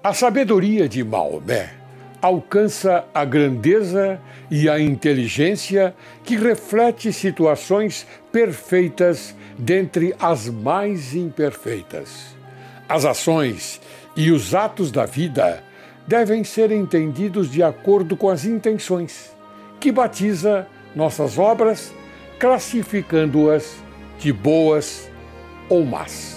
A sabedoria de Maomé alcança a grandeza e a inteligência que reflete situações perfeitas dentre as mais imperfeitas. As ações e os atos da vida devem ser entendidos de acordo com as intenções, que batiza nossas obras, classificando-as de boas ou más.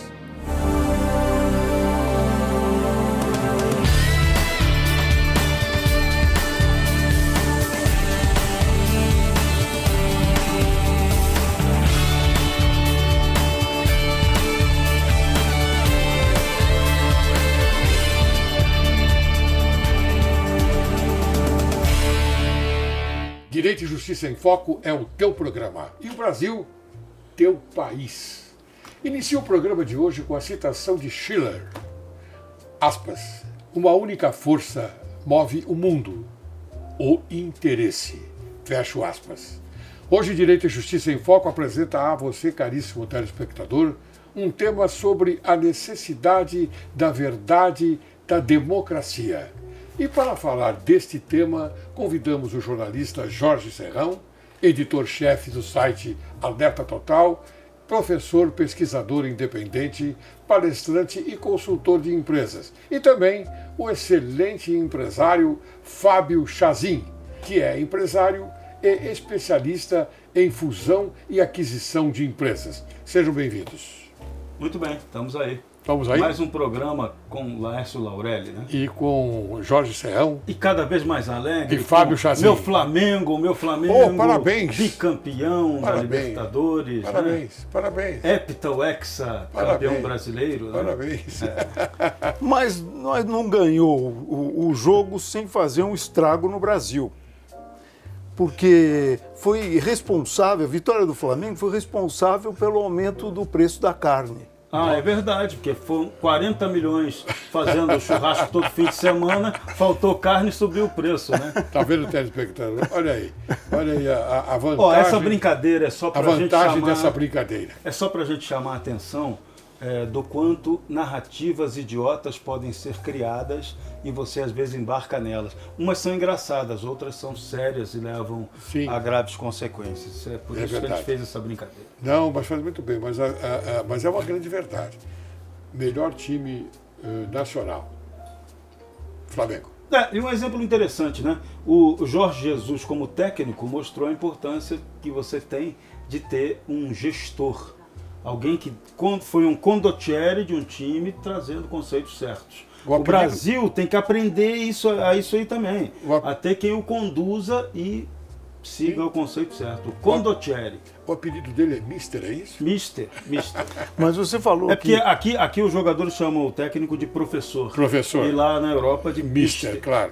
Direito e Justiça em Foco é o teu programa. E o Brasil, teu país. Inicio o programa de hoje com a citação de Schiller. Aspas. Uma única força move o mundo. O interesse. Fecho aspas. Hoje, Direito e Justiça em Foco apresenta a você, caríssimo telespectador, um tema sobre a necessidade da verdade da democracia. E para falar deste tema, convidamos o jornalista Jorge Serrão, editor-chefe do site Alerta Total, professor, pesquisador independente, palestrante e consultor de empresas. E também o excelente empresário Fábio Chazin, que é empresário e especialista em fusão e aquisição de empresas. Sejam bem-vindos. Muito bem, estamos aí. Vamos aí? Mais um programa com Laércio Laurelli, né? E com Jorge Serrão. E cada vez mais alegre. E Fábio Chazin. Meu Flamengo. Oh, parabéns. Bicampeão da Libertadores. Parabéns, né? Parabéns. Hepta-hexa, campeão brasileiro. Né? Parabéns. Mas nós não ganhou o jogo sem fazer um estrago no Brasil. Porque foi responsável, a vitória do Flamengo foi responsável pelo aumento do preço da carne. Ah, é verdade, porque foram 40 milhões fazendo churrasco todo fim de semana, faltou carne e subiu o preço, né? Tá vendo, telespectador? Olha aí a vantagem. Essa brincadeira é só pra gente chamar... A vantagem dessa brincadeira. É só pra gente chamar a atenção do quanto narrativas idiotas podem ser criadas e você às vezes embarca nelas. Umas são engraçadas, outras são sérias e levam a graves consequências. É por isso que a gente fez essa brincadeira. Não, mas faz muito bem, mas é uma grande verdade. Melhor time nacional, Flamengo. E um exemplo interessante, né? O Jorge Jesus, como técnico, mostrou a importância que você tem de ter um gestor. Alguém que foi um condottiere de um time trazendo conceitos certos. O Brasil tem que aprender isso aí também. A ter quem o conduza e siga o conceito certo. O condottiere. O apelido dele é Mister, é isso? Mister. Mas você falou que... Aqui os jogadores chamam o técnico de professor. E lá na Europa de Mister. Claro.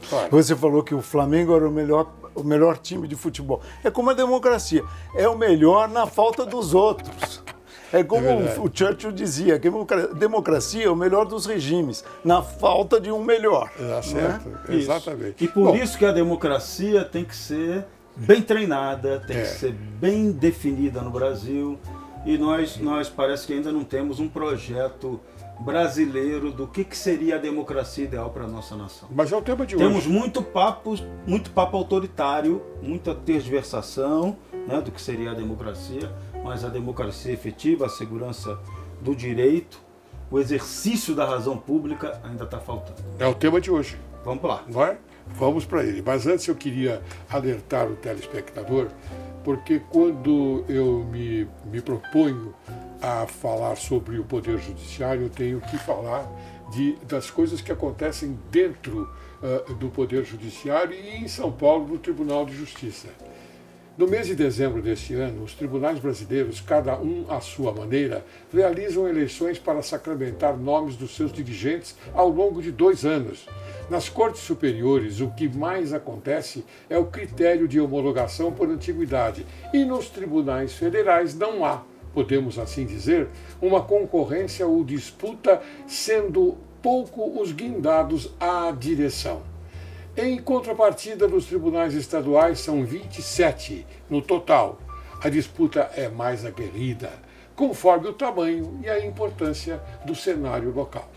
Claro. Você falou que o Flamengo era o melhor time de futebol. É como a democracia. É o melhor na falta dos outros. É como o Churchill dizia, que a democracia é o melhor dos regimes, na falta de um melhor. Certo, né? Exatamente. E por isso que a democracia tem que ser bem treinada, tem que ser bem definida no Brasil. E nós parece que ainda não temos um projeto brasileiro do que seria a democracia ideal para a nossa nação. Mas é o tema de hoje. Temos muito papo autoritário, muita tergiversação, né, do que seria a democracia, mas a democracia efetiva, a segurança do direito, o exercício da razão pública ainda está faltando. É o tema de hoje. Vamos lá. Vai? Vamos para ele. Mas antes eu queria alertar o telespectador, porque quando eu me proponho a falar sobre o Poder Judiciário, eu tenho que falar das coisas que acontecem dentro do Poder Judiciário e em São Paulo, no Tribunal de Justiça. No mês de dezembro deste ano, os tribunais brasileiros, cada um à sua maneira, realizam eleições para sacramentar nomes dos seus dirigentes ao longo de 2 anos. Nas cortes superiores, o que mais acontece é o critério de homologação por antiguidade, e nos tribunais federais não há, podemos assim dizer, uma concorrência ou disputa, sendo pouco os guindados à direção. Em contrapartida, nos tribunais estaduais são 27 no total. A disputa é mais aguerrida, conforme o tamanho e a importância do cenário local.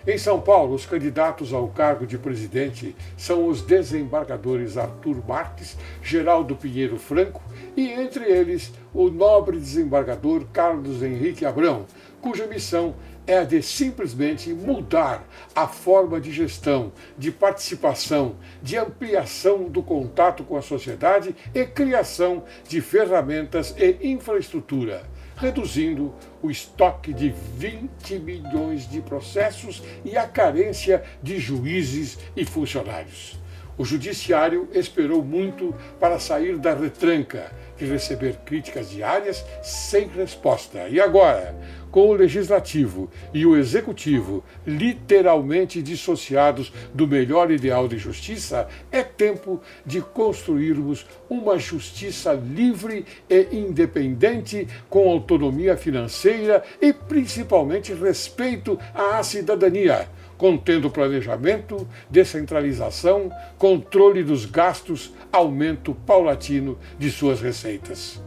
Em São Paulo, os candidatos ao cargo de presidente são os desembargadores Arthur Marques, Geraldo Pinheiro Franco e, entre eles, o nobre desembargador Carlos Henrique Abrão, cuja missão é a de simplesmente mudar a forma de gestão, de participação, de ampliação do contato com a sociedade e criação de ferramentas e infraestrutura, reduzindo o estoque de 20 milhões de processos e a carência de juízes e funcionários. O judiciário esperou muito para sair da retranca e receber críticas diárias sem resposta. E agora, com o legislativo e o executivo literalmente dissociados do melhor ideal de justiça, é tempo de construirmos uma justiça livre e independente, com autonomia financeira e principalmente respeito à cidadania, contendo planejamento, descentralização, controle dos gastos, aumento paulatino de suas receitas.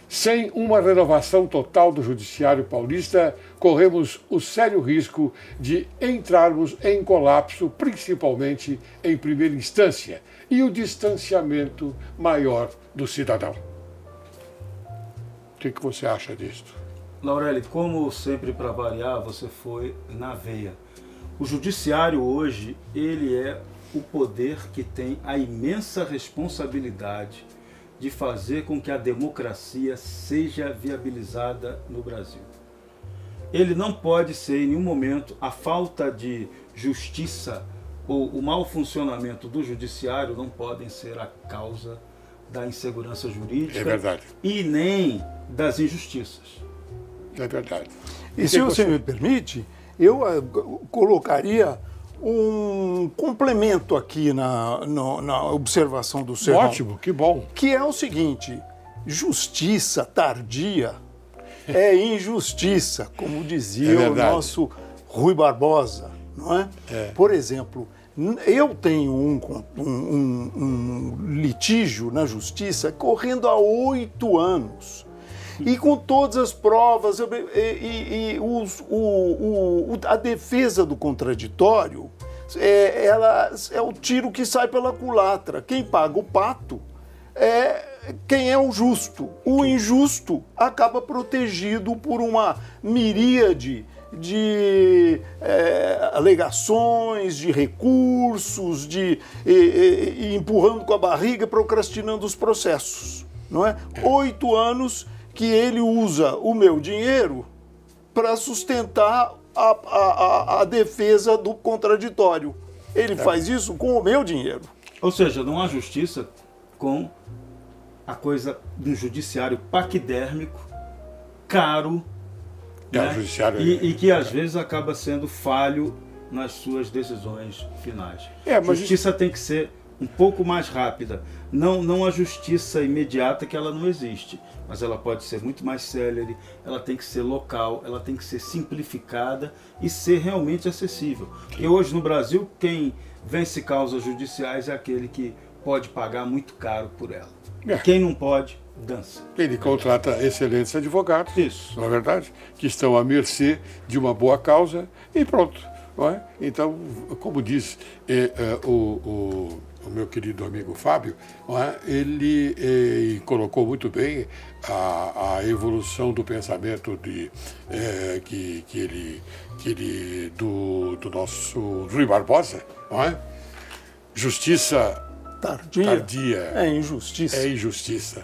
Sem uma renovação total do judiciário paulista, corremos o sério risco de entrarmos em colapso, principalmente em primeira instância, e o distanciamento maior do cidadão. O que você acha disto? Laureli, como sempre, para variar, você foi na veia. O judiciário hoje, ele é o poder que tem a imensa responsabilidade de fazer com que a democracia seja viabilizada no Brasil. Ele não pode ser, em nenhum momento, a falta de justiça ou o mau funcionamento do judiciário não podem ser a causa da insegurança jurídica e nem das injustiças. É verdade. E se você me permite, eu colocaria um complemento aqui na observação do Serrão. Ótimo, que bom. Que é o seguinte: justiça tardia é injustiça, como dizia o nosso Rui Barbosa, não é? Por exemplo, eu tenho um litígio na justiça correndo há 8 anos. E com todas as provas, a defesa do contraditório é o tiro que sai pela culatra. Quem paga o pato é quem é o justo. O injusto acaba protegido por uma miríade de alegações, de recursos, empurrando com a barriga, procrastinando os processos. Não é? 8 anos que ele usa o meu dinheiro para sustentar a defesa do contraditório. Ele faz isso com o meu dinheiro. Ou seja, não há justiça com a coisa de um judiciário paquidérmico, caro, né? E que às vezes acaba sendo falho nas suas decisões finais. Justiça tem que ser um pouco mais rápida. Não a justiça imediata, que ela não existe, mas ela pode ser muito mais célere, ela tem que ser local, ela tem que ser simplificada e ser realmente acessível. E hoje no Brasil, quem vence causas judiciais é aquele que pode pagar muito caro por ela. Quem não pode, dança. Ele contrata excelentes advogados, isso, não é verdade? Que estão à mercê de uma boa causa e pronto. Não é? Então, como diz o meu querido amigo Fábio, ele colocou muito bem a evolução do pensamento do nosso Rui Barbosa, não é? Justiça tardia é injustiça. É injustiça.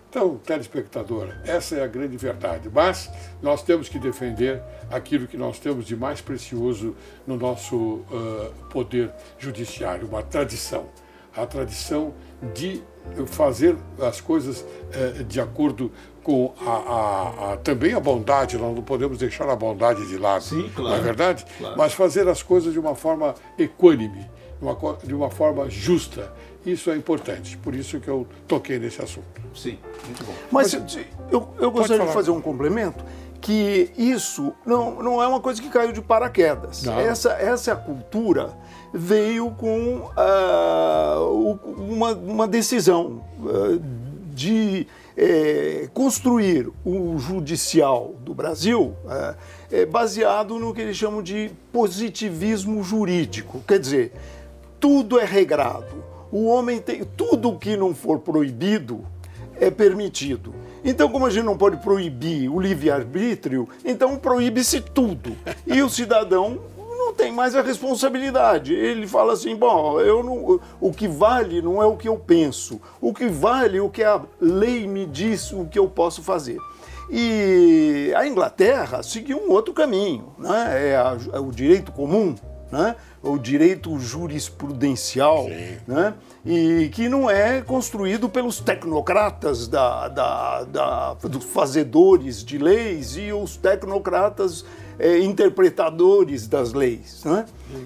Então, telespectador, essa é a grande verdade. Mas nós temos que defender aquilo que nós temos de mais precioso no nosso poder judiciário, uma tradição. A tradição de fazer as coisas de acordo com também a bondade. Nós não podemos deixar a bondade de lado. Sim, claro, não é verdade? Claro. Mas fazer as coisas de uma forma equânime, de uma forma justa. Isso é importante, por isso que eu toquei nesse assunto. Sim, muito bom. Mas eu gostaria de fazer um complemento, que isso não é uma coisa que caiu de paraquedas. Essa cultura veio com uma decisão de construir o judicial do Brasil baseado no que eles chamam de positivismo jurídico. Quer dizer, tudo é regrado. O homem tem... Tudo que não for proibido é permitido. Então, como a gente não pode proibir o livre-arbítrio, então proíbe-se tudo. E o cidadão não tem mais a responsabilidade. Ele fala assim, bom, o que vale não é o que eu penso. O que vale é o que a lei me diz o que eu posso fazer. E a Inglaterra seguiu um outro caminho, né? É o direito comum, né? O direito jurisprudencial, né? E que não é construído pelos tecnocratas dos fazedores de leis e os tecnocratas interpretadores das leis, né?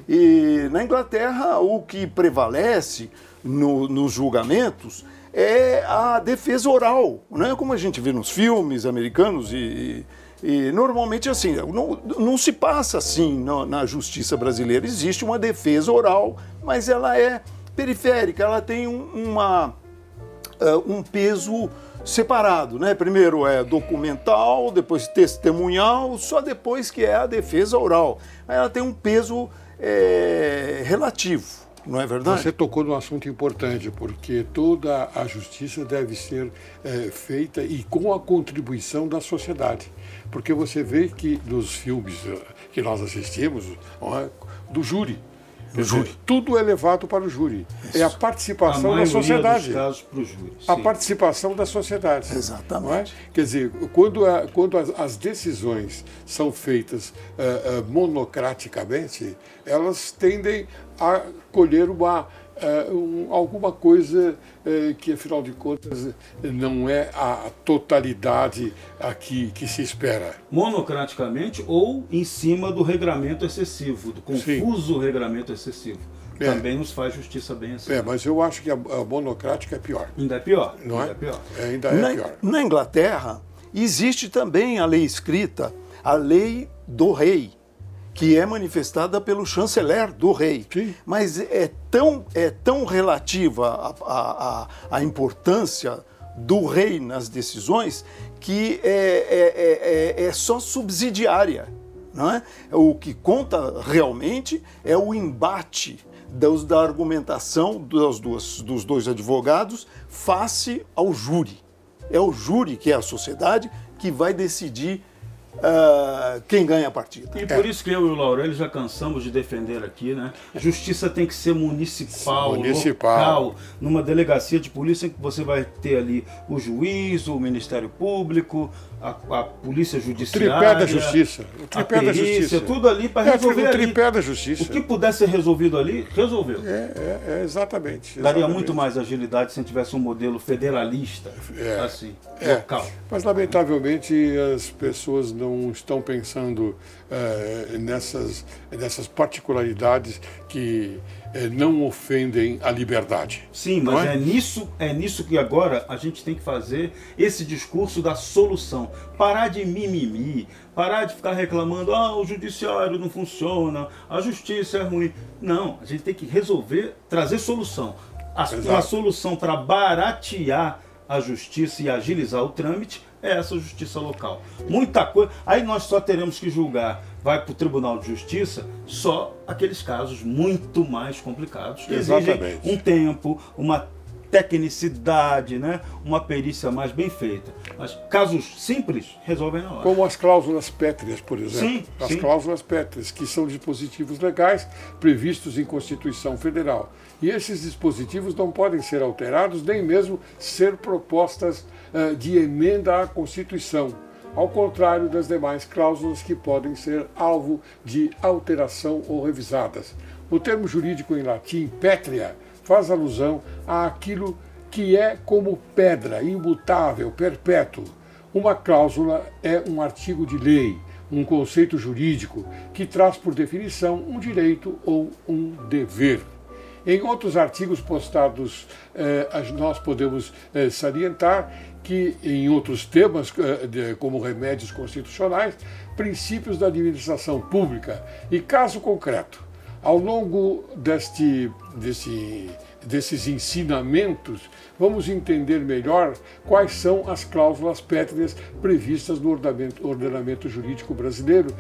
E na Inglaterra o que prevalece nos julgamentos é a defesa oral, né? Como a gente vê nos filmes americanos e normalmente assim, não se passa assim na justiça brasileira. Existe uma defesa oral, mas ela é periférica, ela tem um peso separado, né? Primeiro é documental, depois testemunhal, só depois que é a defesa oral. Ela tem um peso relativo, não é verdade? Você tocou num assunto importante, porque toda a justiça deve ser feita e com a contribuição da sociedade. Porque você vê que nos filmes que nós assistimos, do júri, tudo é levado para o júri. Isso. É a participação da sociedade. Dos casos para o júri. A participação da sociedade. Exatamente. Quer dizer, quando as decisões são feitas monocraticamente, elas tendem a colher alguma coisa que, afinal de contas, não é a totalidade aqui que se espera. Monocraticamente ou em cima do regramento excessivo, do confuso regramento excessivo. Também nos faz justiça bem assim. Mas eu acho que a monocrática é pior. Ainda é pior. Não ainda é pior. Ainda é pior. Na Inglaterra, existe também a lei escrita, a lei do rei, que é manifestada pelo chanceler do rei. Sim. Mas é tão relativa a importância do rei nas decisões que é só subsidiária, não é? O que conta realmente é o embate da argumentação dos dois advogados face ao júri. É o júri, que é a sociedade, que vai decidir quem ganha a partida. E por isso que eu e o Laurélio já cansamos de defender aqui, né? Justiça tem que ser municipal, local, numa delegacia de polícia em que você vai ter ali o juiz, o Ministério Público, a polícia judiciária, o tripé da justiça, a perícia, tudo ali para resolver o tripé da justiça. O que puder ser resolvido ali, resolveu. Exatamente. Daria muito mais agilidade se tivesse um modelo federalista, assim, local. Mas, lamentavelmente, as pessoas não estão pensando nessas particularidades que não ofendem a liberdade. Sim, mas é nisso que agora a gente tem que fazer esse discurso da solução. Parar de mimimi, parar de ficar reclamando, o judiciário não funciona, a justiça é ruim. Não, a gente tem que resolver, trazer solução. Uma solução para baratear a justiça e agilizar o trâmite é essa justiça local. Muita coisa. Aí nós só teremos que julgar, vai para o Tribunal de Justiça, só aqueles casos muito mais complicados, que exigem um tempo, uma tecnicidade, né? Uma perícia mais bem feita. Mas casos simples resolvem na hora. Como as cláusulas pétreas, por exemplo. Sim, as cláusulas pétreas, que são dispositivos legais previstos em Constituição Federal. E esses dispositivos não podem ser alterados, nem mesmo ser propostas de emenda à Constituição, ao contrário das demais cláusulas que podem ser alvo de alteração ou revisadas. O termo jurídico em latim, pétrea, faz alusão àquilo que é como pedra, imutável, perpétuo. Uma cláusula é um artigo de lei, um conceito jurídico que traz por definição um direito ou um dever. Em outros artigos postados, nós podemos salientar que, em outros temas, como remédios constitucionais, princípios da administração desses ensinamentos, vamos entender melhor quais são as cláusulas pétreas previstas no ordenamento jurídico brasileiro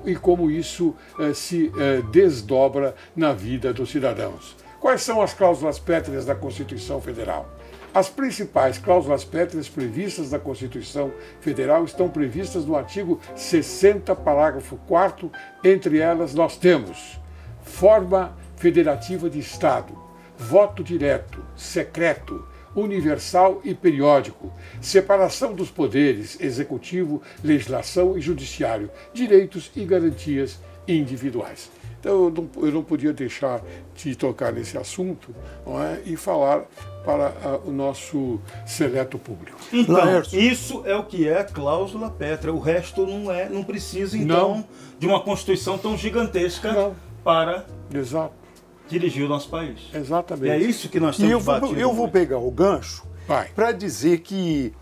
e como isso se desdobra na vida dos cidadãos. Quais são as cláusulas pétreas da Constituição Federal? As principais cláusulas pétreas previstas na Constituição Federal estão previstas no artigo 60, parágrafo 4º. Entre elas nós temos forma federativa de Estado, voto direto, secreto, universal e periódico, separação dos poderes, executivo, legislação e judiciário, direitos e garantias individuais. Então eu não podia deixar de tocar nesse assunto, não é? E falar para o nosso seleto público. Então, isso é o que é cláusula pétrea. O resto não precisa, então, de uma Constituição tão gigantesca para dirigir o nosso país. Exatamente. E é isso que nós temos batido. Eu vou pegar o gancho para dizer que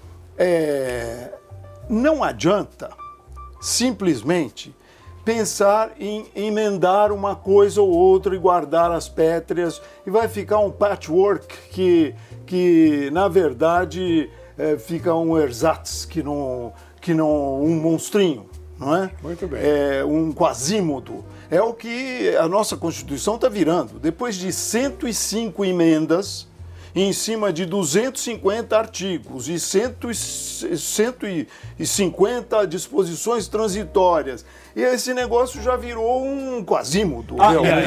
não adianta simplesmente pensar em emendar uma coisa ou outra e guardar as pétreas, e vai ficar um patchwork que na verdade fica um ersatz, que não um monstrinho, não é? Muito bem. É um quasímodo. É o que a nossa Constituição está virando. Depois de 105 emendas, em cima de 250 artigos e 150 disposições transitórias. E esse negócio já virou um quasímodo.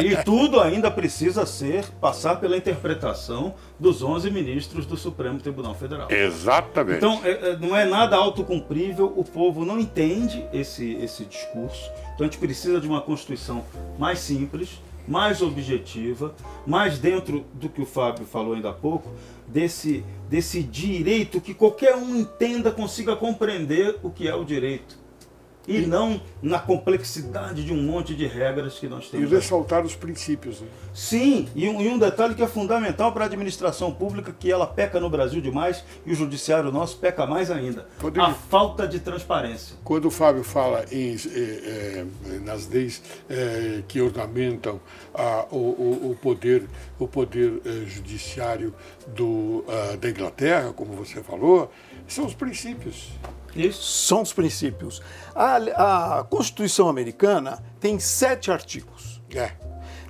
E tudo ainda precisa passar pela interpretação dos 11 ministros do Supremo Tribunal Federal. Exatamente. Então, não é nada autocumprível, o povo não entende esse discurso. Então, a gente precisa de uma Constituição mais simples, mais objetiva, mais dentro do que o Fábio falou ainda há pouco, desse direito que qualquer um entenda, consiga compreender o que é o direito. E não na complexidade de um monte de regras que nós temos. E ressaltar os princípios. Né? Sim, e um detalhe que é fundamental para a administração pública, que ela peca no Brasil demais, e o judiciário nosso peca mais ainda. A falta de transparência. Quando o Fábio fala nas leis que ornamentam o poder judiciário da Inglaterra, como você falou, são os princípios. Isso. São os princípios. A Constituição americana tem 7 artigos.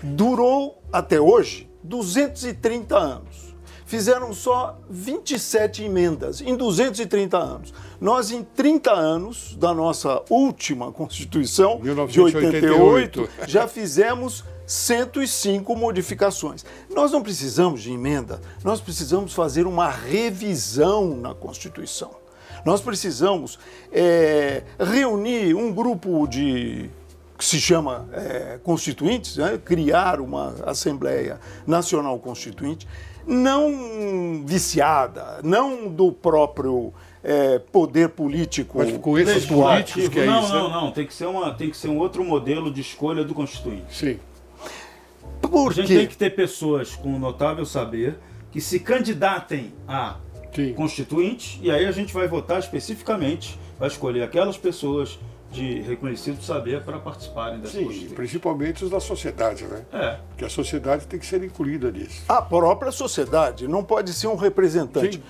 Durou, até hoje, 230 anos. Fizeram só 27 emendas em 230 anos. Nós, em 30 anos da nossa última Constituição, 1988, de 88, já fizemos 105 modificações. Nós não precisamos de emenda, nós precisamos fazer uma revisão na Constituição. Nós precisamos reunir um grupo que se chama constituintes, né? Criar uma Assembleia Nacional Constituinte, não viciada, não do próprio poder político. Mas com esses políticos que é isso? Não. Tem que ser um outro modelo de escolha do Constituinte. Sim. A gente tem que ter pessoas com notável saber que se candidatem a constituinte, e aí a gente vai votar especificamente, vai escolher aquelas pessoas de reconhecido saber para participarem dessa constituinte. Principalmente os da sociedade, né? Porque a sociedade tem que ser incluída nisso. A própria sociedade não pode ser um representante.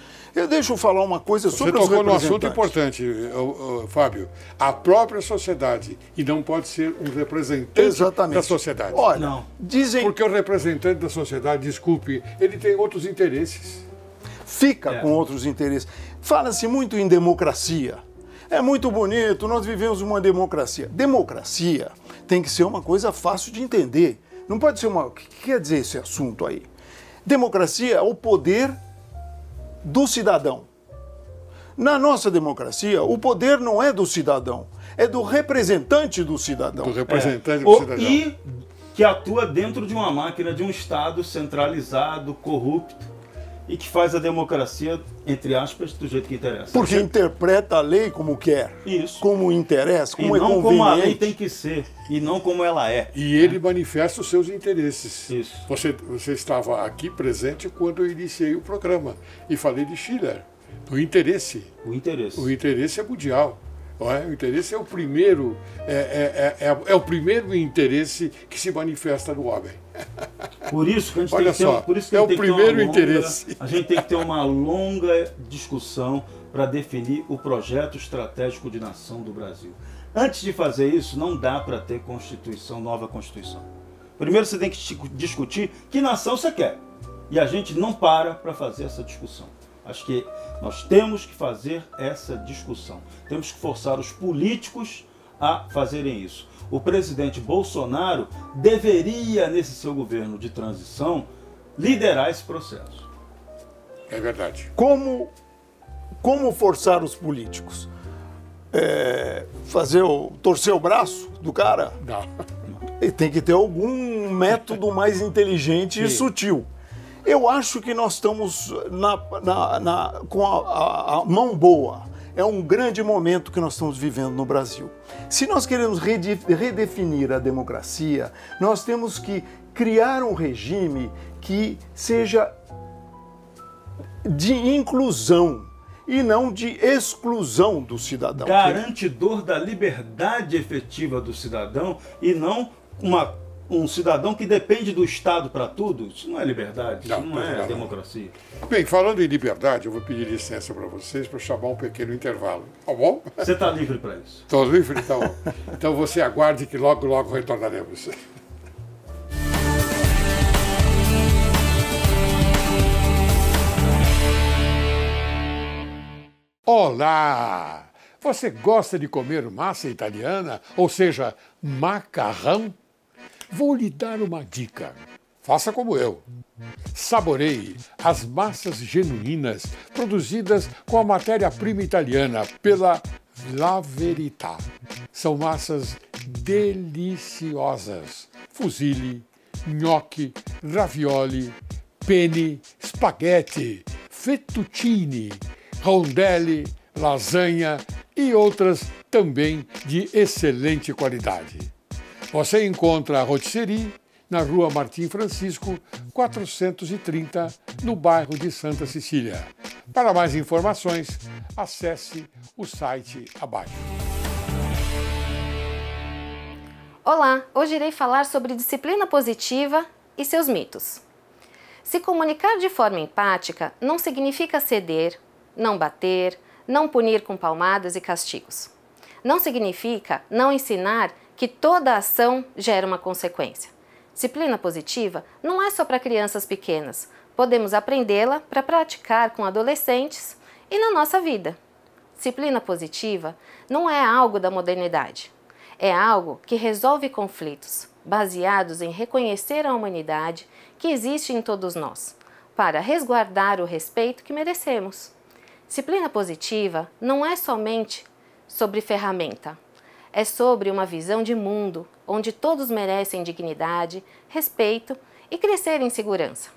Deixa eu falar uma coisa sobre os representantes. Você tocou num assunto importante, Fábio. A própria sociedade, e não pode ser um representante da sociedade. Olha, porque o representante da sociedade, desculpe, ele tem outros interesses. Fica com outros interesses. Fala-se muito em democracia. É muito bonito, nós vivemos uma democracia. Democracia tem que ser uma coisa fácil de entender. Não pode ser uma... O que quer dizer esse assunto aí? Democracia é o poder do cidadão. Na nossa democracia, o poder não é do cidadão, é do representante do cidadão. Do representante do cidadão. E que atua dentro de uma máquina de um Estado centralizado, corrupto, e que faz a democracia, entre aspas, do jeito que interessa. Porque interpreta a lei como quer, como interessa, como é conveniente. E não como a lei tem que ser, e não como ela é. E ele manifesta os seus interesses. Isso. Você estava aqui presente quando eu iniciei o programa e falei de Schiller, do interesse. O interesse. O interesse é mundial. Não é? O interesse é o primeiro, é o primeiro interesse que se manifesta no homem. Por isso que a gente Olha tem que ter, só, por isso que é a o gente tem que ter primeiro uma longa- interesse. A gente tem que ter uma longa discussão para definir o projeto estratégico de nação do Brasil. Antes de fazer isso, não dá para ter Constituição, nova Constituição. Primeiro você tem que discutir que nação você quer. E a gente não para fazer essa discussão. Acho que nós temos que fazer essa discussão. Temos que forçar os políticos a fazerem isso. O presidente Bolsonaro deveria, nesse seu governo de transição, liderar esse processo. É verdade. Como forçar os políticos? Torcer o braço do cara? Não. E tem que ter algum método mais inteligente e sutil. Eu acho que nós estamos com a mão boa. É um grande momento que nós estamos vivendo no Brasil. Se nós queremos redefinir a democracia, nós temos que criar um regime que seja de inclusão e não de exclusão do cidadão. Garantidor da liberdade efetiva do cidadão e não um cidadão que depende do Estado para tudo. Isso não é liberdade, isso não é democracia. Bem, falando em liberdade, eu vou pedir licença para vocês para chamar um pequeno intervalo. Tá bom? Você está livre para isso? Estou livre, então. Então você aguarde que logo, logo retornaremos. Olá! Você gosta de comer massa italiana, ou seja, macarrão? Vou lhe dar uma dica. Faça como eu. Saboreie as massas genuínas produzidas com a matéria-prima italiana pela La Verità. São massas deliciosas. Fusilli, gnocchi, ravioli, penne, spaghetti, fettuccine, rondelli, lasanha e outras também de excelente qualidade. Você encontra a Rotisserie na Rua Martim Francisco, 430, no bairro de Santa Cecília. Para mais informações, acesse o site abaixo. Olá, hoje irei falar sobre disciplina positiva e seus mitos. Se comunicar de forma empática não significa ceder, não bater, não punir com palmadas e castigos. Não significa não ensinar que toda ação gera uma consequência. Disciplina positiva não é só para crianças pequenas. Podemos aprendê-la para praticar com adolescentes e na nossa vida. Disciplina positiva não é algo da modernidade. É algo que resolve conflitos, baseados em reconhecer a humanidade que existe em todos nós, para resguardar o respeito que merecemos. Disciplina positiva não é somente sobre ferramenta. É sobre uma visão de mundo, onde todos merecem dignidade, respeito e crescer em segurança.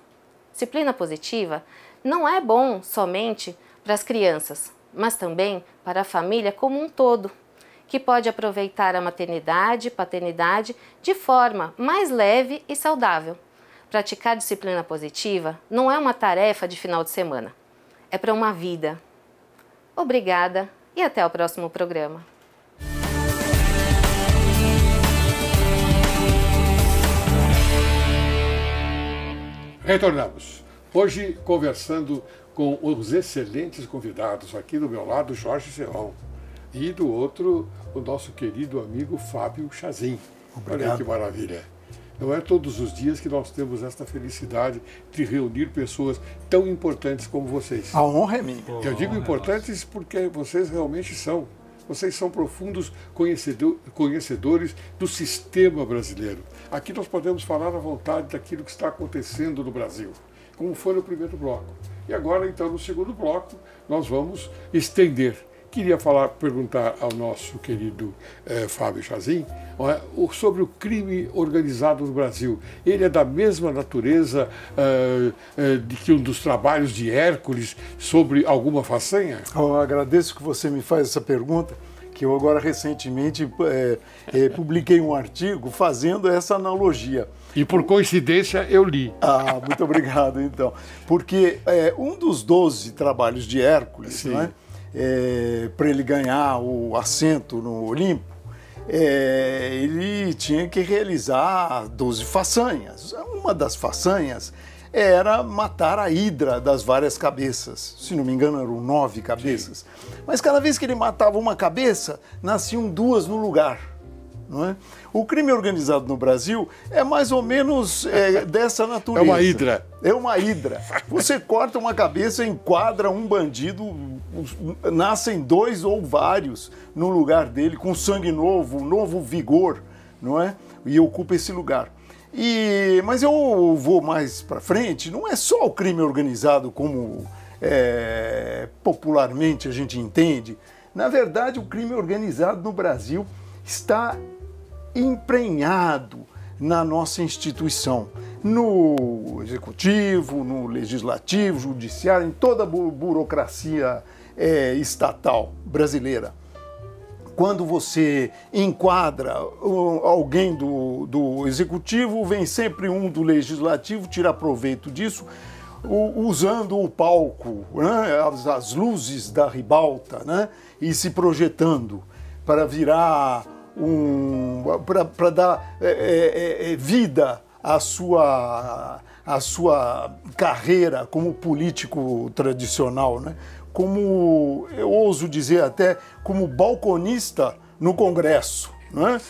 Disciplina positiva não é bom somente para as crianças, mas também para a família como um todo, que pode aproveitar a maternidade e paternidade de forma mais leve e saudável. Praticar disciplina positiva não é uma tarefa de final de semana, é para uma vida. Obrigada e até o próximo programa. Retornamos. Hoje conversando com os excelentes convidados. Aqui do meu lado, Jorge Serrão. E do outro, o nosso querido amigo Fábio Chazin. Olha aí que maravilha. Não é todos os dias que nós temos esta felicidade de reunir pessoas tão importantes como vocês. A honra é minha. Eu digo importantes porque vocês realmente são. Vocês são profundos conhecedores do sistema brasileiro. Aqui nós podemos falar à vontade daquilo que está acontecendo no Brasil, como foi no primeiro bloco. E agora, então, no segundo bloco, nós vamos estender. Queria perguntar ao nosso querido Fábio Chazin sobre o crime organizado no Brasil. Ele é da mesma natureza de que um dos trabalhos de Hércules sobre alguma façanha? Eu agradeço que você me faz essa pergunta, que eu agora recentemente publiquei um artigo fazendo essa analogia. E por coincidência eu li. Ah, muito obrigado então. Porque um dos 12 trabalhos de Hércules, não é? para ele ganhar o assento no Olimpo, ele tinha que realizar 12 façanhas. Uma das façanhas era matar a hidra das várias cabeças. Se não me engano, eram 9 cabeças. Mas cada vez que ele matava uma cabeça, nasciam 2 no lugar. Não é? O crime organizado no Brasil é mais ou menos dessa natureza. É uma hidra. É uma hidra. Você corta uma cabeça, enquadra um bandido, nascem 2 ou vários no lugar dele, com sangue novo, novo vigor, não é? E ocupa esse lugar. Mas eu vou mais para frente, não é só o crime organizado como popularmente a gente entende. Na verdade, o crime organizado no Brasil está emprenhado na nossa instituição, no executivo, no legislativo, judiciário, em toda a burocracia estatal brasileira. Quando você enquadra alguém do executivo, vem sempre um do legislativo tirar proveito disso, usando o palco, né, as luzes da ribalta, né, e se projetando para virar para dar vida à sua carreira como político tradicional, né? Como, eu ouso dizer até, como balconista no Congresso, né?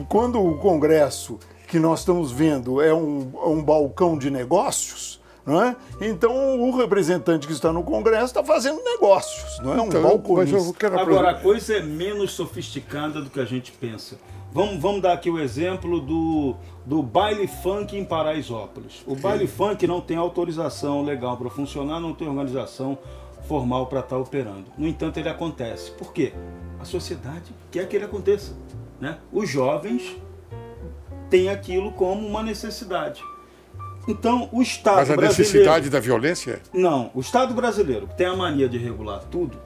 Quando o Congresso que nós estamos vendo é um balcão de negócios, não é? Então o representante que está no Congresso está fazendo negócios, não é um balconista. Agora, a coisa é menos sofisticada do que a gente pensa. Vamos dar aqui o exemplo do baile funk em Paraisópolis. O baile funk não tem autorização legal para funcionar, não tem organização formal para estar operando. No entanto, ele acontece. Por quê? A sociedade quer que ele aconteça, né? Os jovens têm aquilo como uma necessidade. Então, o Estado brasileiro... Mas a necessidade da violência? Não. O Estado brasileiro, que tem a mania de regular tudo,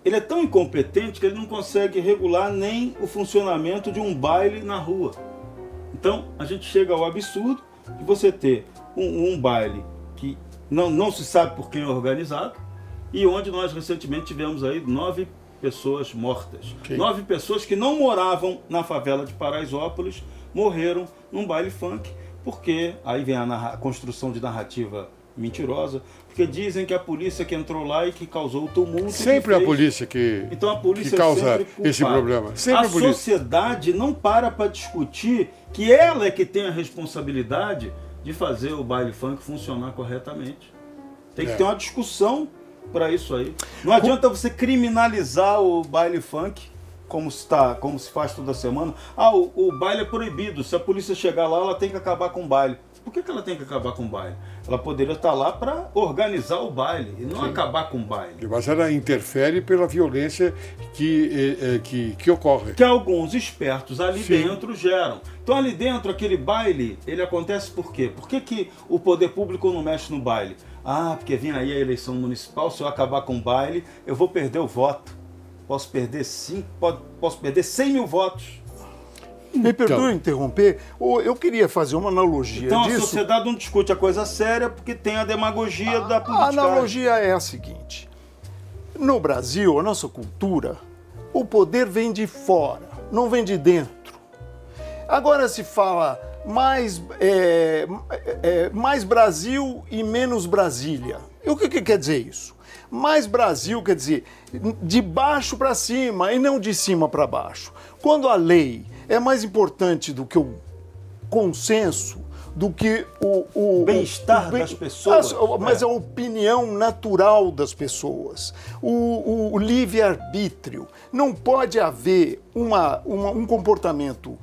ele é tão incompetente que ele não consegue regular nem o funcionamento de um baile na rua. Então, a gente chega ao absurdo de você ter um baile que não se sabe por quem é organizado e onde nós recentemente tivemos aí 9 pessoas mortas. Okay. 9 pessoas que não moravam na favela de Paraisópolis morreram num baile funk. Porque aí vem a construção de narrativa mentirosa, porque dizem que a polícia que entrou lá e que causou o tumulto. Sempre a polícia que, então a polícia que causa esse problema. Sempre a sociedade não para discutir que ela é que tem a responsabilidade de fazer o baile funk funcionar corretamente. Tem que ter uma discussão para isso aí. Não adianta você criminalizar o baile funk, como se faz toda semana. O baile é proibido. Se a polícia chegar lá, ela tem que acabar com o baile. Por que ela tem que acabar com o baile? Ela poderia estar lá para organizar o baile e não acabar com o baile. Mas ela interfere pela violência que ocorre. Que alguns espertos ali dentro geram. Então ali dentro, aquele baile, ele acontece por quê? Por que o poder público não mexe no baile? Porque vem aí a eleição municipal, se eu acabar com o baile, eu vou perder o voto. Posso perder 100 mil votos. Me perdoe interromper, eu queria fazer uma analogia disso. Então a sociedade não discute a coisa séria porque tem a demagogia da política. A analogia é a seguinte: no Brasil, a nossa cultura, o poder vem de fora, não vem de dentro. Agora se fala mais Brasil e menos Brasília. E o que quer dizer isso? Mais Brasil quer dizer de baixo para cima e não de cima para baixo. Quando a lei é mais importante do que o consenso, do que o bem-estar das pessoas. Mas a opinião natural das pessoas, o livre-arbítrio. Não pode haver um comportamento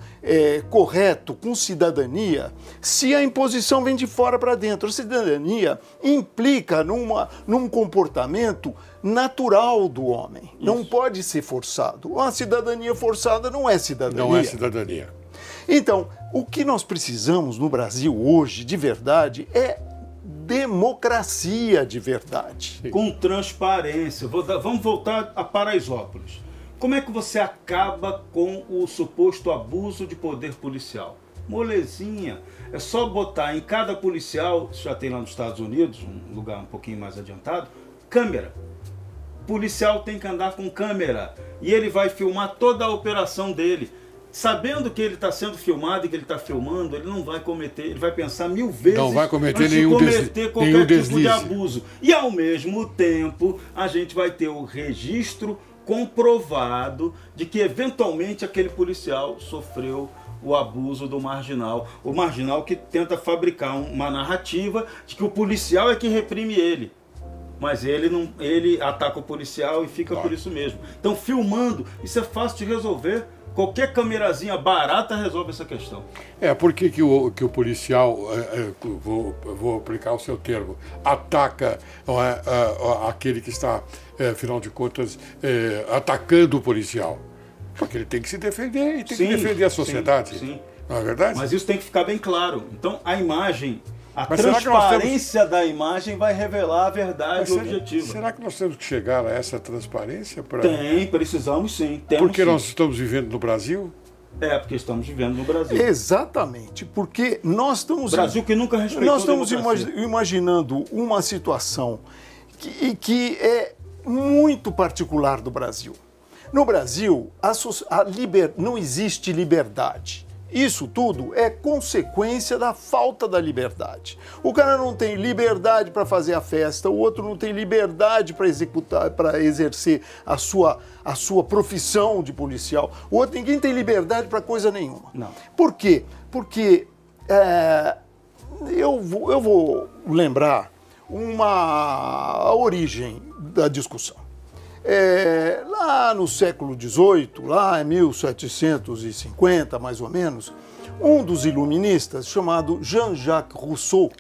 correto com cidadania se a imposição vem de fora para dentro. A cidadania implica num comportamento natural do homem. Isso. Não pode ser forçado. Uma cidadania forçada não é cidadania. Não é cidadania. Então, o que nós precisamos no Brasil hoje, de verdade, é democracia de verdade. Com transparência. Vamos voltar a Paraisópolis. Como é que você acaba com o suposto abuso de poder policial? Molezinha. É só botar em cada policial, já tem lá nos Estados Unidos, um lugar um pouquinho mais adiantado, câmera. policial tem que andar com câmera e ele vai filmar toda a operação dele. Sabendo que ele está sendo filmado e que ele está filmando, ele não vai cometer, ele vai pensar 1000 vezes não vai cometer antes nenhum de cometer qualquer nenhum tipo deslize de abuso. E ao mesmo tempo, a gente vai ter o registro comprovado de que eventualmente aquele policial sofreu o abuso do marginal. O marginal que tenta fabricar uma narrativa de que o policial é que reprime ele. Mas ele ataca o policial e fica por isso mesmo. Então, filmando, isso é fácil de resolver. Qualquer camerazinha barata resolve essa questão. Por que o policial, vou aplicar o seu termo, ataca aquele que está, afinal de contas, atacando o policial? Porque ele tem que se defender e tem que defender a sociedade. Sim. Não é verdade? Mas isso tem que ficar bem claro. Então, a imagem, a transparência da imagem vai revelar a verdade objetiva. Será que nós temos que chegar a essa transparência? Precisamos sim. Porque nós estamos vivendo no Brasil? Porque estamos vivendo no Brasil. Exatamente, porque nós estamos... Brasil que nunca respeitou nós estamos imaginando uma situação que é muito particular do Brasil. No Brasil, não existe liberdade. Isso tudo é consequência da falta da liberdade. O cara não tem liberdade para fazer a festa, o outro não tem liberdade para exercer a sua profissão de policial, o outro ninguém tem liberdade para coisa nenhuma. Não. Por quê? Porque eu vou lembrar a origem da discussão. Lá no século XVIII, lá em 1750, mais ou menos, um dos iluministas, chamado Jean-Jacques Rousseau,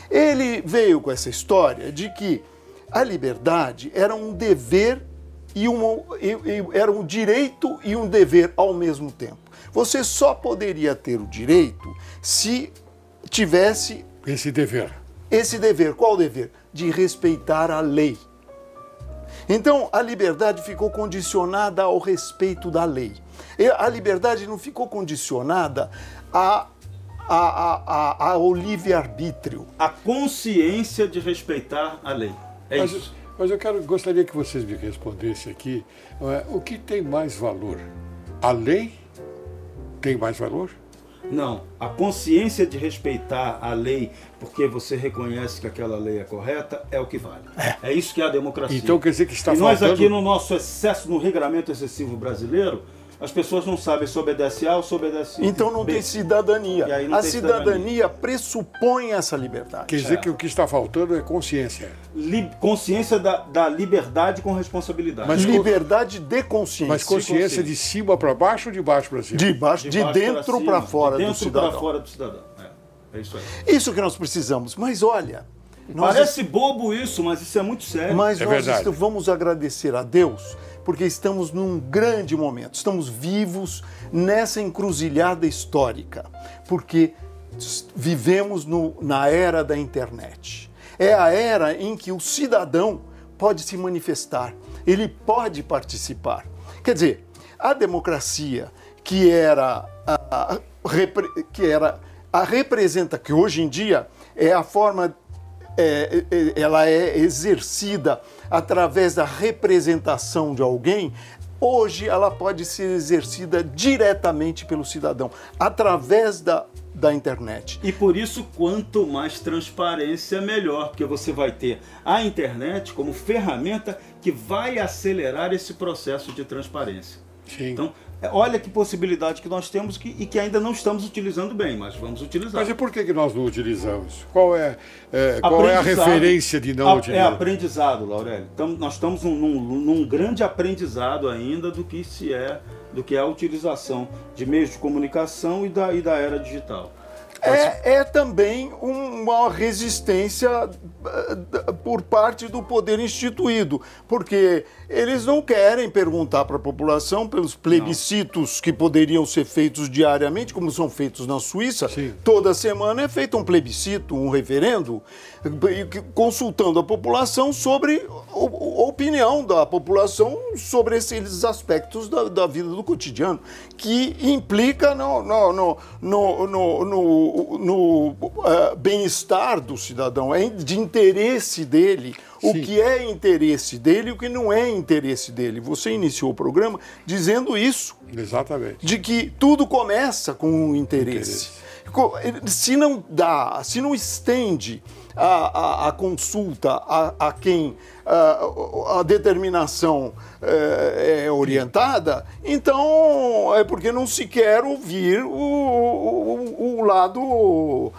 ele veio com essa história de que a liberdade era um dever era um direito e um dever ao mesmo tempo. Você só poderia ter o direito se tivesse esse dever. Esse dever, qual dever? De respeitar a lei. Então, a liberdade ficou condicionada ao respeito da lei. A liberdade não ficou condicionada ao livre-arbítrio. A consciência de respeitar a lei. Isso. Mas eu gostaria que vocês me respondessem aqui, o que tem mais valor? A lei tem mais valor? Não, a consciência de respeitar a lei porque você reconhece que aquela lei é correta é o que vale. É isso que é a democracia. Então quer dizer que está faltando... nós aqui no nosso excesso, no regramento excessivo brasileiro, as pessoas não sabem se obedece A ou se obedece B. Então não tem cidadania. A cidadania pressupõe essa liberdade. Quer dizer que o que está faltando é consciência. Consciência da liberdade com responsabilidade. Mas liberdade de consciência. Mas consciência de cima para baixo ou de baixo para cima? De dentro para fora do cidadão. De dentro para fora do cidadão. É isso aí. Isso que nós precisamos. Mas olha... Parece bobo isso, mas isso é muito sério. Mas nós vamos agradecer a Deus, porque estamos num grande momento. Estamos vivos nessa encruzilhada histórica, porque vivemos na era da internet. É a era em que o cidadão pode se manifestar, ele pode participar. Quer dizer, a democracia que hoje em dia é a forma... ela é exercida através da representação de alguém, hoje ela pode ser exercida diretamente pelo cidadão, através da internet. E por isso, quanto mais transparência, melhor, porque você vai ter a internet como ferramenta que vai acelerar esse processo de transparência. Sim. Então, olha que possibilidade que nós temos e que ainda não estamos utilizando bem, mas vamos utilizar. Mas e por que nós não utilizamos? Qual é a referência de não utilizar? É aprendizado, Laurélio. Então, nós estamos num grande aprendizado ainda do que é a utilização de meios de comunicação e da era digital. É também uma resistência por parte do poder instituído, porque eles não querem perguntar para a população pelos plebiscitos que poderiam ser feitos diariamente, como são feitos na Suíça. Sim. Toda semana é feito um plebiscito, um referendo, consultando a população sobre a opinião da população sobre esses aspectos da vida do cotidiano, que implica no no bem-estar do cidadão, é de interesse dele, o Sim. que é interesse dele e o que não é interesse dele. Você iniciou o programa dizendo isso, Exatamente. de que tudo começa com o interesse. Se não dá, se não estende a consulta a quem a determinação é orientada, então é porque não se quer ouvir o lado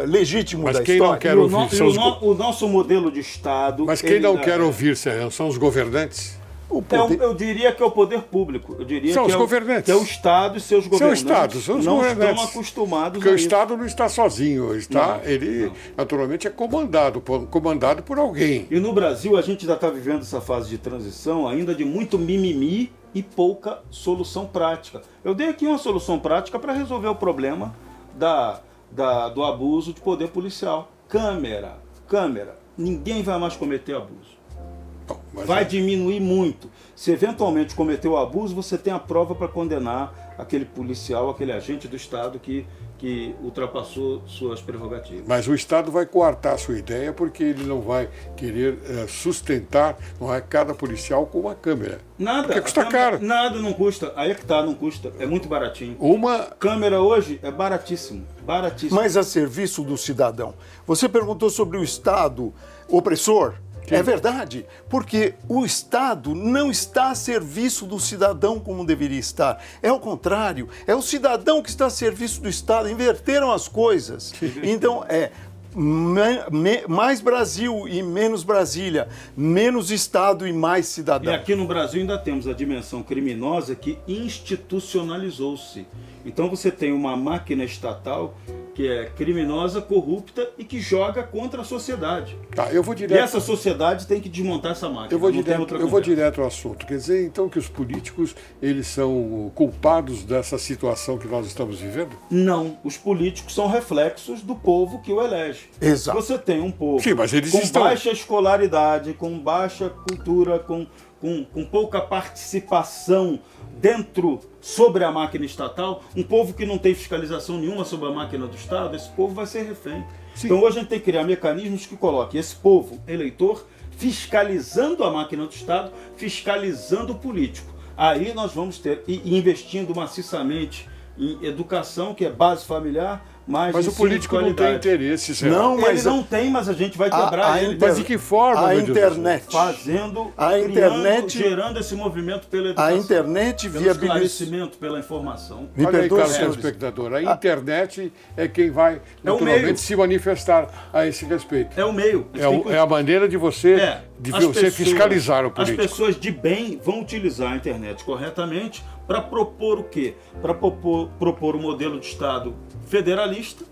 legítimo Mas da quem história. não quer ouvir são os... O nosso modelo de Estado... Mas quem não quer ouvir são os governantes? O poder- Eu diria que é o poder público. Eu diria São que os governantes. Que é o Estado e seus São governantes. Estados, são os não governantes. estão acostumados Porque a o isso. Estado não está sozinho, ele naturalmente é comandado por alguém. E no Brasil a gente ainda está vivendo essa fase de transição ainda de muito mimimi e pouca solução prática. Eu dei aqui uma solução prática para resolver o problema do abuso de poder policial. Câmera. Ninguém vai mais cometer abuso. Bom, mas Vai diminuir muito. Se eventualmente cometeu o abuso, você tem a prova para condenar aquele policial, aquele agente do Estado que ultrapassou suas prerrogativas. Mas o Estado vai coartar a sua ideia porque ele não vai querer sustentar, não é, cada policial com uma câmera. Nada. Porque custa caro. Nada, não custa. Aí é que tá, não custa. É muito baratinho. Uma... Câmera hoje é baratíssimo. Baratíssimo. Mas a serviço do cidadão. Você perguntou sobre o Estado opressor. É verdade, porque o Estado não está a serviço do cidadão como deveria estar. É o contrário, é o cidadão que está a serviço do Estado. Inverteram as coisas. Então, mais Brasil e menos Brasília, menos Estado e mais E cidadão. aqui no Brasil ainda temos a dimensão criminosa que institucionalizou-se. Então você tem uma máquina estatal que é criminosa, corrupta e que joga contra a sociedade. Tá, eu vou E direto... essa sociedade tem que desmontar essa máquina. Eu vou, não tem outra eu vou conversa. direto ao assunto. Quer dizer, então, que os políticos, eles são culpados dessa situação que nós estamos vivendo? Não, os políticos são reflexos do povo que o elege. Exato. Você tem um povo Sim, mas eles com estão... baixa escolaridade, com baixa cultura, com pouca participação sobre a máquina estatal, um povo que não tem fiscalização nenhuma sobre a máquina do Estado, esse povo vai ser refém. Sim. Então hoje a gente tem que criar mecanismos que coloquem esse povo eleitor fiscalizando a máquina do Estado, fiscalizando o político. Aí nós vamos ter, e investindo maciçamente em educação, que é base familiar, Mas ensino o político de não tem qualidade. interesse, será? Não, Ele mas não tem, mas a gente vai quebrar ele. Mas de que forma, a meu Deus do céu? internet. Fazendo, A criando, internet- gerando esse movimento pela educação. A internet pelo viabiliza. esclarecimento, pela informação. Me Olha aí, perdoe, caro senhores. telespectador, a internet é quem vai meio. naturalmente se manifestar a esse respeito. É o meio. A gente tem que- É a maneira de você, as pessoas- fiscalizar o político. As pessoas de bem vão utilizar a internet corretamente para propor o quê? Para propor um modelo de Estado federalista,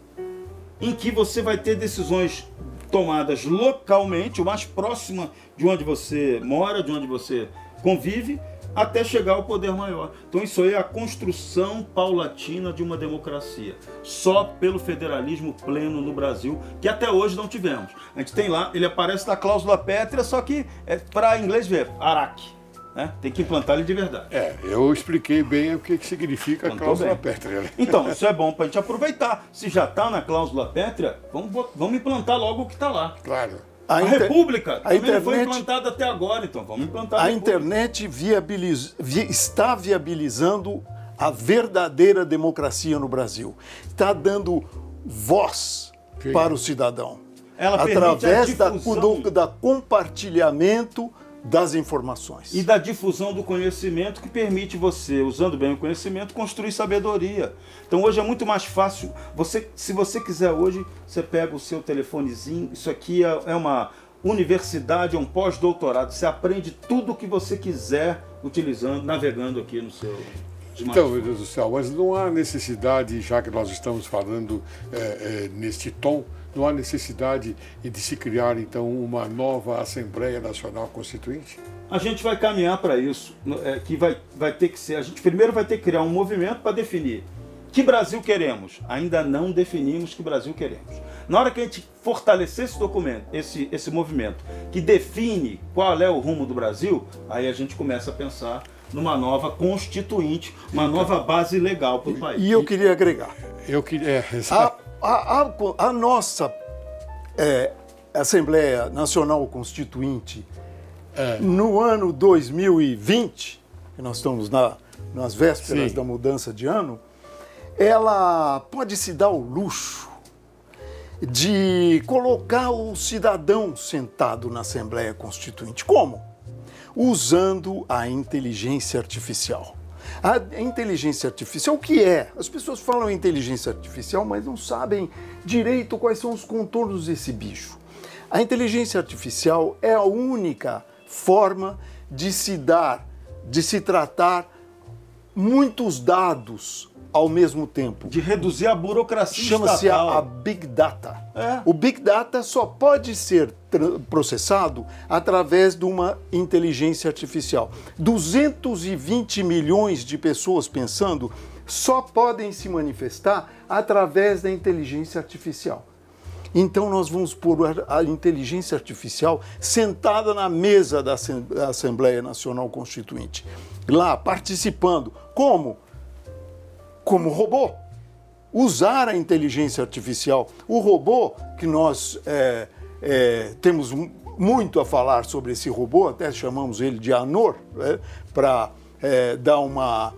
em que você vai ter decisões tomadas localmente, o mais próxima de onde você mora, de onde você convive, até chegar ao poder maior. Então isso aí é a construção paulatina de uma democracia. Só pelo federalismo pleno no Brasil, que até hoje não tivemos. A gente tem lá, ele aparece na cláusula pétrea, só que para inglês ver, ARAC. Né? Tem que implantar ele de verdade. Eu expliquei bem o que significa a Plantou cláusula bem. pétrea. Né? Então, isso é bom para a gente aproveitar. Se já está na cláusula pétrea, vamos implantar logo o que está lá. Claro. A República também não foi internet- implantada até agora, então vamos implantar A República. internet está viabilizando a verdadeira democracia no Brasil. Está dando voz Sim. para o cidadão. Ela permite através a difusão. da compartilhamento das informações. E da difusão do conhecimento que permite você, usando bem o conhecimento, construir sabedoria. Então hoje é muito mais fácil. Se você quiser hoje, você pega o seu telefonezinho, isso aqui é uma universidade, é um pós-doutorado. Você aprende tudo o que você quiser utilizando, navegando aqui no seu Então, smartphone. meu Deus do céu, mas não há necessidade, já que nós estamos falando neste tom, não há necessidade de se criar, então, uma nova Assembleia Nacional Constituinte? A gente vai caminhar para isso, que vai ter que ser. A gente primeiro vai ter que criar um movimento para definir que Brasil queremos. Ainda não definimos que Brasil queremos. Na hora que a gente fortalecer esse documento, esse movimento, que define qual é o rumo do Brasil, aí a gente começa a pensar numa nova constituinte, uma nova base legal para o país. E eu queria agregar. Eu queria... A nossa Assembleia Nacional Constituinte, no ano 2020, que nós estamos nas vésperas da mudança de ano, ela pode se dar o luxo de colocar o cidadão sentado na Assembleia Constituinte. Como? Usando a inteligência artificial. A inteligência artificial, o que é? As pessoas falam em inteligência artificial, mas não sabem direito quais são os contornos desse bicho. A inteligência artificial é a única forma de se tratar muitos dados ao mesmo tempo. De reduzir a burocracia Chama-se estatal. a Big Data. O Big Data só pode ser processado através de uma inteligência artificial. 220 milhões de pessoas pensando só podem se manifestar através da inteligência artificial. Então nós vamos pôr a inteligência artificial sentada na mesa da Assembleia Nacional Constituinte, lá participando. Como? Como robô. Usar a inteligência artificial. O robô, que nós temos muito a falar sobre esse robô, até chamamos ele de Anor, para dar uma...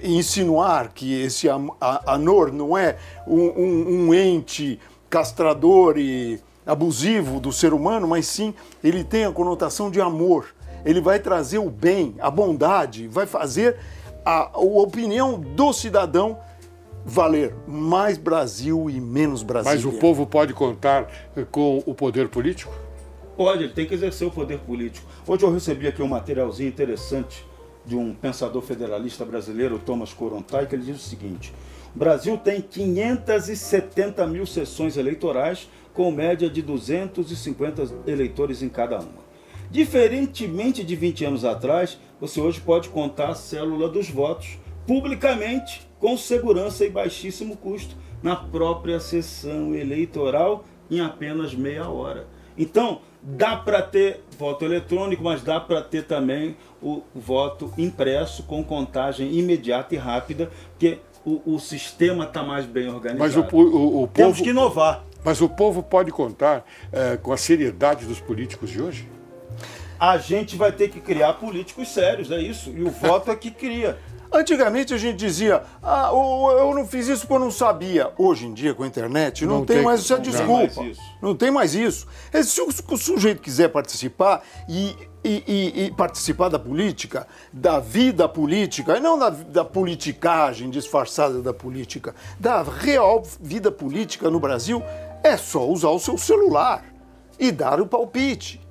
insinuar que esse Anor não é um ente castrador e abusivo do ser humano, mas sim ele tem a conotação de amor. Ele vai trazer o bem, a bondade, vai fazer a opinião do cidadão valer mais Brasil e menos Brasil. Mas o povo pode contar com o poder político? Pode, ele tem que exercer o poder político. Hoje eu recebi aqui um materialzinho interessante de um pensador federalista brasileiro, Thomas Korontai, que ele diz o seguinte: o Brasil tem 570 mil sessões eleitorais, com média de 250 eleitores em cada uma. Diferentemente de 20 anos atrás, você hoje pode contar a célula dos votos publicamente, com segurança e baixíssimo custo, na própria sessão eleitoral, em apenas meia hora. Então, dá para ter voto eletrônico, mas dá para ter também o voto impresso com contagem imediata e rápida, porque o sistema está mais bem organizado. Mas o povo... Temos que inovar. Mas o povo pode contar com a seriedade dos políticos de hoje? A gente vai ter que criar políticos sérios, é isso. E o voto é que cria. Antigamente a gente dizia, eu não fiz isso porque eu não sabia. Hoje em dia, com a internet, não tem mais essa desculpa. Não tem mais isso. Se o sujeito quiser participar e participar da política, da vida política, e não da politicagem disfarçada da política, da real vida política no Brasil, é só usar o seu celular e dar o palpite.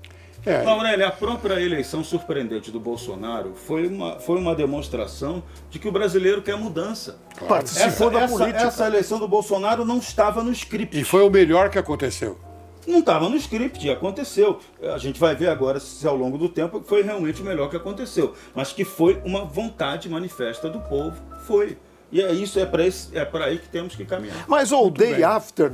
Aurélio, a própria eleição surpreendente do Bolsonaro foi uma demonstração de que o brasileiro quer mudança. Participou da política. Essa eleição do Bolsonaro não estava no script. E foi o melhor que aconteceu. Não estava no script, aconteceu. A gente vai ver agora se ao longo do tempo foi realmente o melhor que aconteceu. Mas que foi uma vontade manifesta do povo, foi. E é isso, é para aí que temos que caminhar. Mas o day after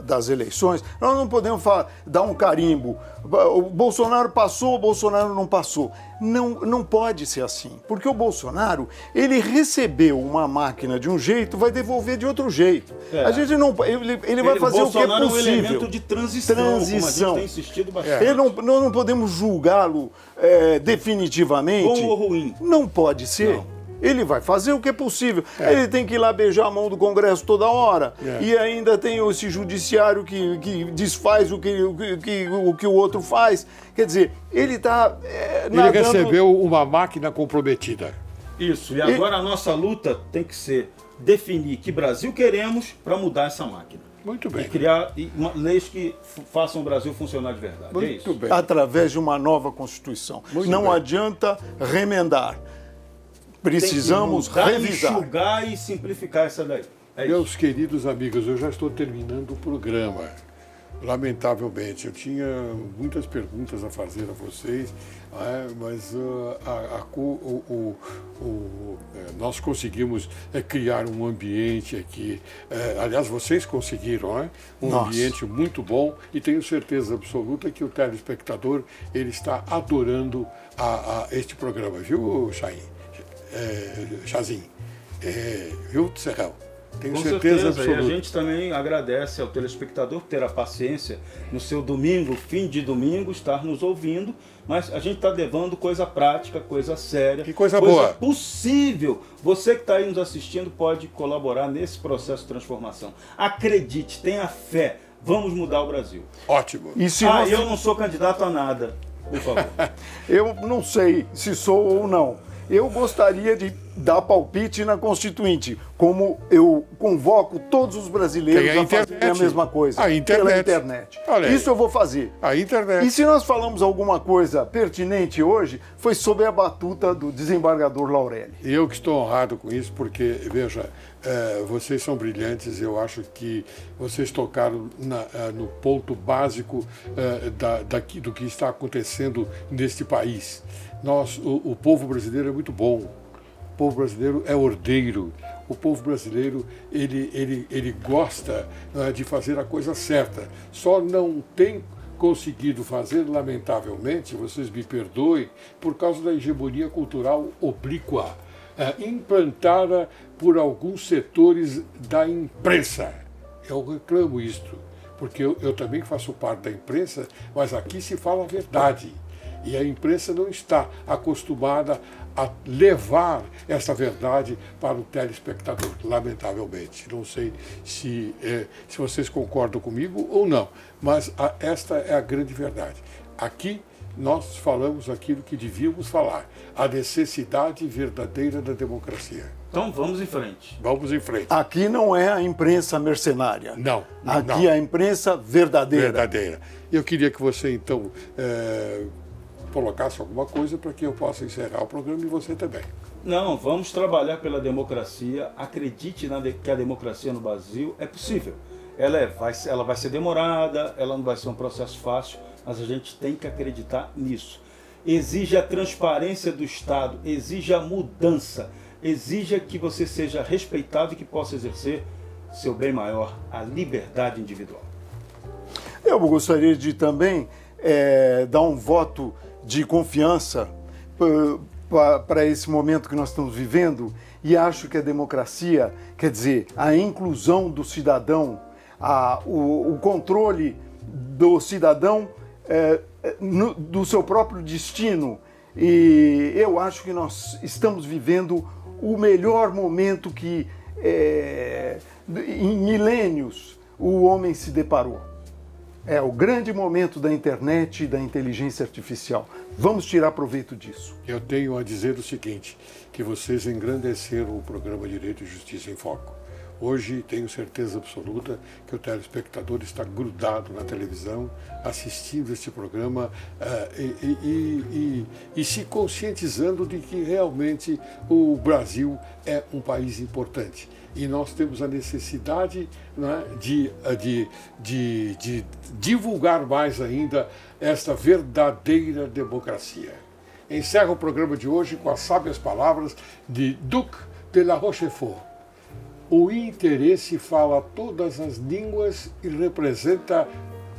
das eleições, nós não podemos dar um carimbo. O Bolsonaro passou, o Bolsonaro não passou. Não pode ser assim. Porque o Bolsonaro, ele recebeu uma máquina de um jeito, vai devolver de outro jeito. A gente não, ele vai fazer o que é possível. Bolsonaro é um elemento de transição, como a gente tem insistido bastante. Nós não podemos julgá-lo definitivamente. Bom ou ruim? Não pode ser. Não. Ele vai fazer o que é possível. Ele tem que ir lá beijar a mão do Congresso toda hora. E ainda tem esse judiciário que desfaz o que o outro faz. Quer dizer, ele está Ele recebeu uma máquina comprometida. Isso. E agora a nossa luta tem que ser definir que Brasil queremos para mudar essa máquina. Muito bem. E criar leis que façam o Brasil funcionar de verdade. Muito bem. Através de uma nova Constituição. Não adianta remendar. Precisamos revisar. Enxugar e simplificar essa daí. Meus queridos amigos, eu já estou terminando o programa. Lamentavelmente, eu tinha muitas perguntas a fazer a vocês, mas nós conseguimos criar um ambiente aqui. Aliás, vocês conseguiram, ambiente muito bom, e tenho certeza absoluta que o telespectador ele está adorando este programa, viu, Chazinho? Viu, Serrão? Tenho Com certeza certeza, e absoluta. a gente também agradece ao telespectador por ter a paciência no seu domingo, fim de domingo, estar nos ouvindo, mas a gente está levando coisa prática, coisa séria, Que coisa boa. possível. Você que está aí nos assistindo pode colaborar nesse processo de transformação. Acredite, tenha fé, vamos mudar o Brasil. Ótimo. E se Eu não sou candidato a nada, por favor. Eu não sei se sou ou não. Eu gostaria de dar palpite na Constituinte, como eu convoco todos os brasileiros Tem a a fazerem internet. a mesma coisa. A internet. Pela internet. Olha aí. Isso eu vou fazer. A internet. E se nós falamos alguma coisa pertinente hoje, foi sobre a batuta do desembargador Laurelli. E eu que estou honrado com isso, porque, veja, vocês são brilhantes, eu acho que vocês tocaram no ponto básico do que está acontecendo neste país. O povo brasileiro é muito bom, o povo brasileiro é ordeiro, o povo brasileiro ele gosta de fazer a coisa certa, só não tem conseguido fazer, lamentavelmente, vocês me perdoem, por causa da hegemonia cultural oblíqua, implantada por alguns setores da imprensa. Eu reclamo isto, porque eu também faço parte da imprensa, mas aqui se fala a verdade. E a imprensa não está acostumada a levar essa verdade para o telespectador, lamentavelmente. Não sei se vocês concordam comigo ou não, mas esta é a grande verdade. Aqui nós falamos aquilo que devíamos falar, a necessidade verdadeira da democracia. Então vamos em frente. Vamos em frente. Aqui não é a imprensa mercenária. Não. Aqui não. é a imprensa verdadeira. Verdadeira. Eu queria que você, então, colocasse alguma coisa para que eu possa encerrar o programa e você também. Não, vamos trabalhar pela democracia. Acredite que a democracia no Brasil é possível. Ela vai ser demorada, ela não vai ser um processo fácil, mas a gente tem que acreditar nisso. Exige a transparência do Estado, exige a mudança, exija que você seja respeitado e que possa exercer seu bem maior, a liberdade individual. Eu gostaria de também dar um voto de confiança para esse momento que nós estamos vivendo, e acho que a democracia, quer dizer, a inclusão do cidadão, o controle do cidadão do seu próprio destino, e eu acho que nós estamos vivendo o melhor momento que em milênios o homem se deparou. É o grande momento da internet e da inteligência artificial. Vamos tirar proveito disso. Eu tenho a dizer o seguinte, que vocês engrandeceram o programa Direito e Justiça em Foco. Hoje tenho certeza absoluta que o telespectador está grudado na televisão, assistindo este programa e se conscientizando de que realmente o Brasil é um país importante. E nós temos a necessidade, né, de divulgar mais ainda esta verdadeira democracia. Encerro o programa de hoje com as sábias palavras de Duc de la Rochefoucauld. O interesse fala todas as línguas e representa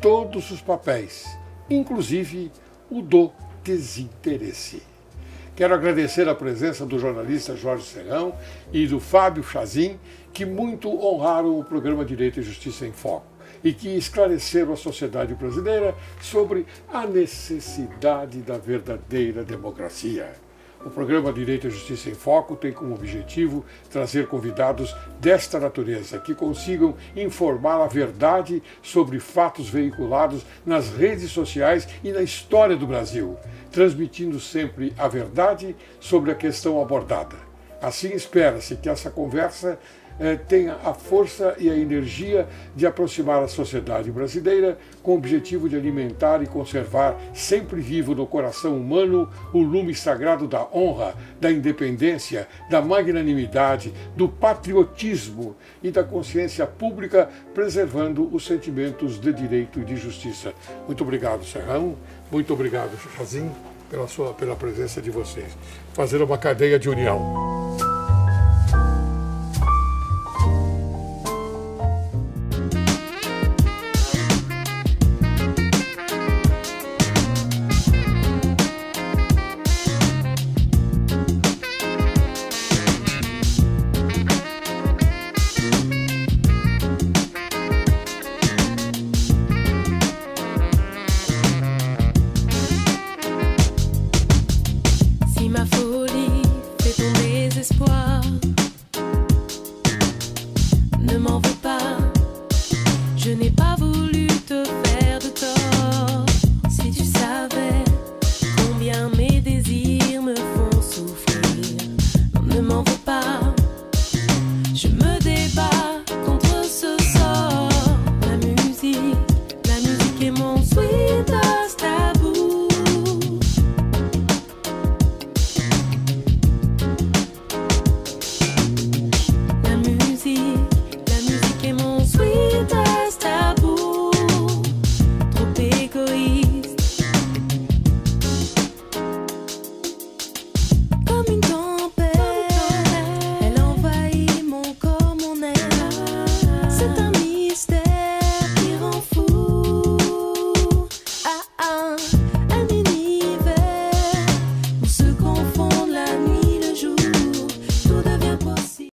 todos os papéis, inclusive o do desinteresse. Quero agradecer a presença do jornalista Jorge Serrão e do Fábio Chazin, que muito honraram o programa Direito e Justiça em Foco e que esclareceram a sociedade brasileira sobre a necessidade da verdadeira democracia. O programa Direito e Justiça em Foco tem como objetivo trazer convidados desta natureza que consigam informar a verdade sobre fatos veiculados nas redes sociais e na história do Brasil, transmitindo sempre a verdade sobre a questão abordada. Assim, espera-se que essa conversa tenha a força e a energia de aproximar a sociedade brasileira com o objetivo de alimentar e conservar sempre vivo no coração humano o lume sagrado da honra, da independência, da magnanimidade, do patriotismo e da consciência pública, preservando os sentimentos de direito e de justiça. Muito obrigado, Serrão. Muito obrigado, Chazin, pela presença de vocês. Fazer uma cadeia de união.